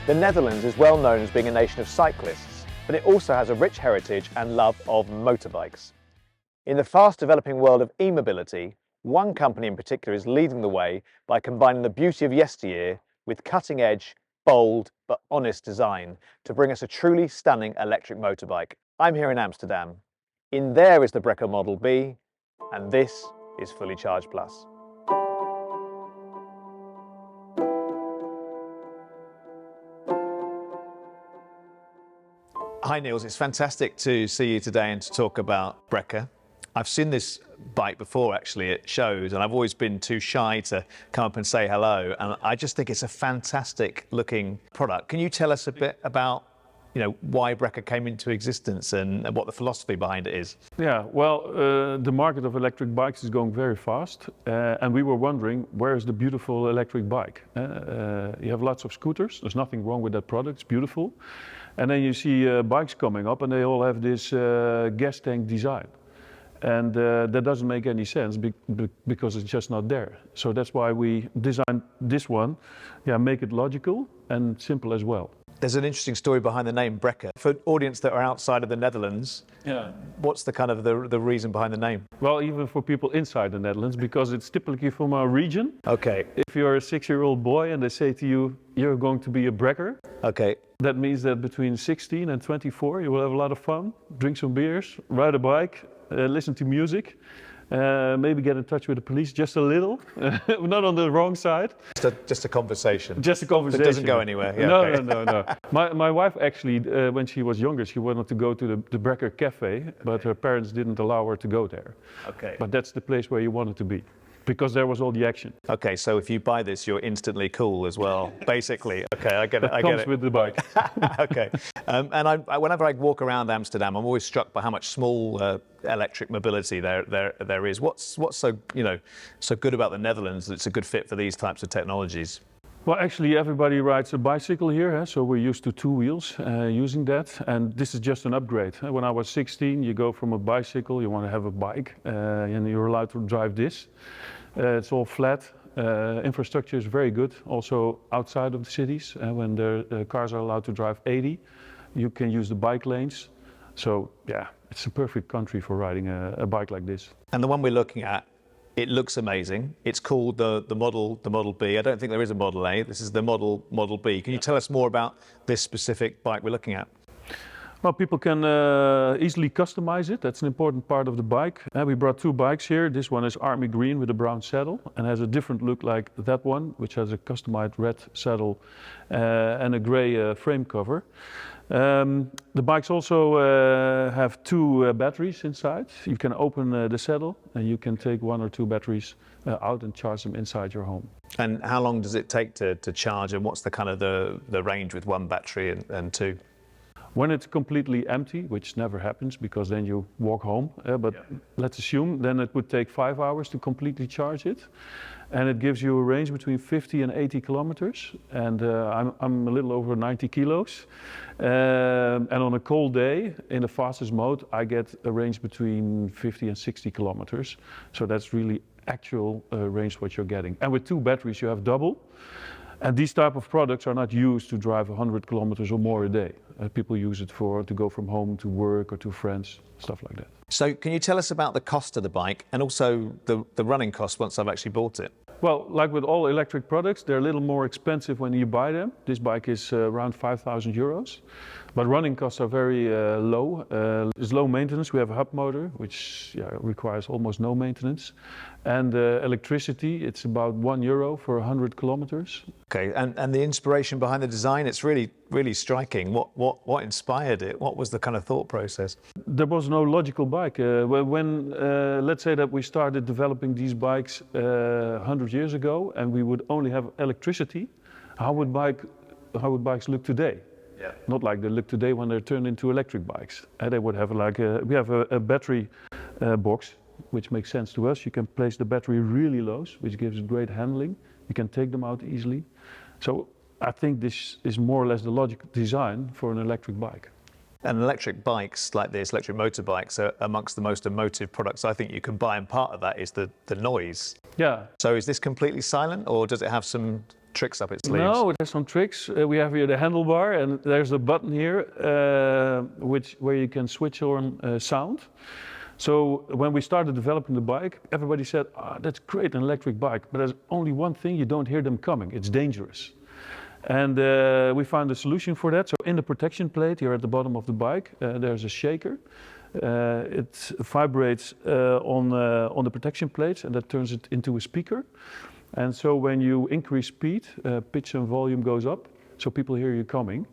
The Netherlands is well known as being a nation of cyclists, but it also has a rich heritage and love of motorbikes. In the fast-developing world of e-mobility, one company in particular is leading the way by combining the beauty of yesteryear with cutting-edge, bold but honest design to bring us a truly stunning electric motorbike. I'm here in Amsterdam. In there is the Brekr Model B, and this is Fully Charged Plus. Hi Niels, it's fantastic to see you today and to talk about Brekr. I've seen this bike before actually at shows, and I've always been too shy to come up and say hello, and I just think it's a fantastic looking product. Can you tell us a bit about why Brekr came into existence and what the philosophy behind it is? Yeah, well, the market of electric bikes is going very fast, and we were wondering, where is the beautiful electric bike? You have lots of scooters, there's nothing wrong with that product, it's beautiful. And then you see bikes coming up and they all have this gas tank design. And that doesn't make any sense because it's just not there. So that's why we designed this one, make it logical and simple as well. There's an interesting story behind the name Brekr. For an audience that are outside of the Netherlands, what's the kind of the reason behind the name? Well, even for people inside the Netherlands, because it's typically from our region. Okay. If you're a 6-year-old boy and they say to you, you're going to be a Brekr. Okay. That means that between 16 and 24, you will have a lot of fun, drink some beers, ride a bike, listen to music. Maybe get in touch with the police just a little, not on the wrong side. Just a conversation. Just a conversation. It doesn't go anywhere. Yeah, no, okay. no. My wife actually, when she was younger, she wanted to go to the Brekr Cafe, but her parents didn't allow her to go there. Okay. But that's the place where you wanted to be, because there was all the action. Okay, so if you buy this, you're instantly cool as well, basically. Okay, I get it. It comes with the bike. Okay, and whenever I walk around Amsterdam, I'm always struck by how much small electric mobility there is. What's so so good about the Netherlands that it's a good fit for these types of technologies? Well, actually, everybody rides a bicycle here, so we're used to 2 wheels using that, and this is just an upgrade. When I was 16, you go from a bicycle, you want to have a bike, and you're allowed to drive this. It's all flat. Infrastructure is very good, also outside of the cities. When the cars are allowed to drive 80, you can use the bike lanes. So, yeah, it's a perfect country for riding a bike like this. And the one we're looking at, it looks amazing. It's called the Model B. I don't think there is a Model A. This is the Model B. Can you tell us more about this specific bike we're looking at? Well, people can easily customize it. That's an important part of the bike. We brought 2 bikes here. This one is army green with a brown saddle and has a different look like that one, which has a customized red saddle and a gray frame cover. The bikes also have 2 batteries inside. You can open the saddle and you can take 1 or 2 batteries out and charge them inside your home. And how long does it take to charge, and what's the kind of the range with 1 battery and 2? When it's completely empty, which never happens because then you walk home, let's assume then it would take 5 hours to completely charge it. And it gives you a range between 50 and 80 kilometers. And I'm a little over 90 kilos. And on a cold day, in the fastest mode, I get a range between 50 and 60 kilometers. So that's really actual range what you're getting. And with 2 batteries, you have double. And these type of products are not used to drive 100 kilometers or more a day. People use it to go from home to work or to friends, stuff like that. So can you tell us about the cost of the bike and also the running cost once I've actually bought it? Well, like with all electric products, they're a little more expensive when you buy them. This bike is around 5,000 euros. But running costs are very low. It's low maintenance. We have a hub motor, which requires almost no maintenance. And electricity, it's about €1 for 100 kilometers. Okay, and the inspiration behind the design, it's really striking. What inspired it? What was the kind of thought process? There was no logical bike. When let's say that we started developing these bikes 100 years ago, and we would only have electricity, how would bikes look today? Yeah. Not like they look today when they're turned into electric bikes. They would have we have a battery box, which makes sense to us. You can place the battery really low, which gives great handling. You can take them out easily. So I think this is more or less the logical design for an electric bike. And electric bikes like this, electric motorbikes, are amongst the most emotive products I think you can buy, and part of that is the noise. Yeah. So is this completely silent, or does it have some tricks up its sleeves. No, there's some tricks. We have here the handlebar, and there's a button here where you can switch on sound. So when we started developing the bike, everybody said, that's great, an electric bike, but there's only one thing, you don't hear them coming. It's dangerous. And we found a solution for that. So in the protection plate here at the bottom of the bike, there's a shaker. It vibrates on the protection plates, and that turns it into a speaker. And so when you increase speed, pitch and volume goes up, so people hear you coming.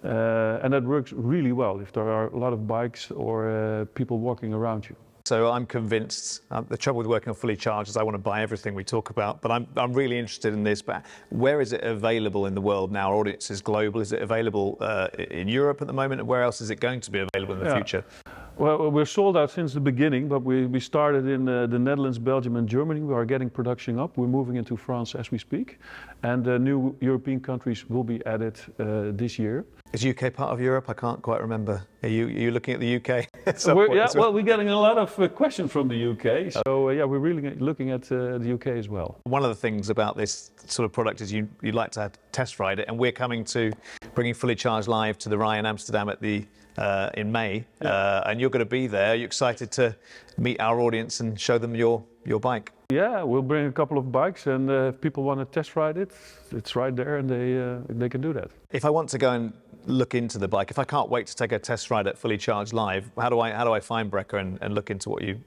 And that works really well if there are a lot of bikes or people walking around you. So I'm convinced, the trouble with working on fully charged is I want to buy everything we talk about, but I'm really interested in this. But where is it available in the world now? Our audience is global. Is it available in Europe at the moment? And where else is it going to be available in the future? Well, we're sold out since the beginning, but we started in the Netherlands, Belgium and Germany. We are getting production up. We're moving into France as we speak. And new European countries will be added this year. Is UK part of Europe? I can't quite remember. Are you looking at the UK? We're getting a lot of questions from the UK. So yeah, we're really looking at the UK as well. One of the things about this sort of product is you'd like to test ride it, and we're coming to bringing Fully Charged live to the Rye in Amsterdam at the in May, and you're going to be there. Are you excited to meet our audience and show them your bike? Yeah, we'll bring a couple of bikes, and if people want to test ride it, it's right there, and they can do that. If I want to go and look into the bike, if I can't wait to take a test ride at Fully Charged live, how do I find Brekr and look into what you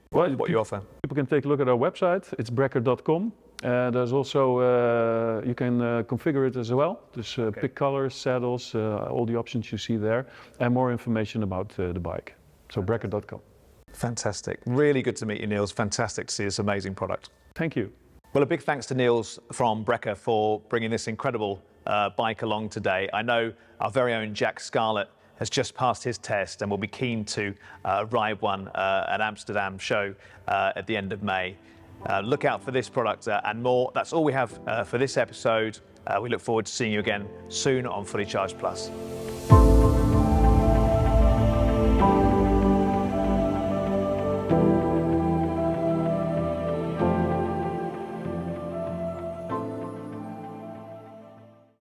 offer? People can take a look at our website. It's brekr.com. There's also, you can configure it as well. There's pick colors, saddles, all the options you see there, and more information about the bike. So brekr.com. Fantastic. Really good to meet you, Niels. Fantastic to see this amazing product. Thank you. Well, a big thanks to Niels from Brekr for bringing this incredible bike along today. I know our very own Jack Scarlett has just passed his test and will be keen to ride one at Amsterdam show at the end of May. Look out for this product and more. That's all we have for this episode. We look forward to seeing you again soon on Fully Charged Plus.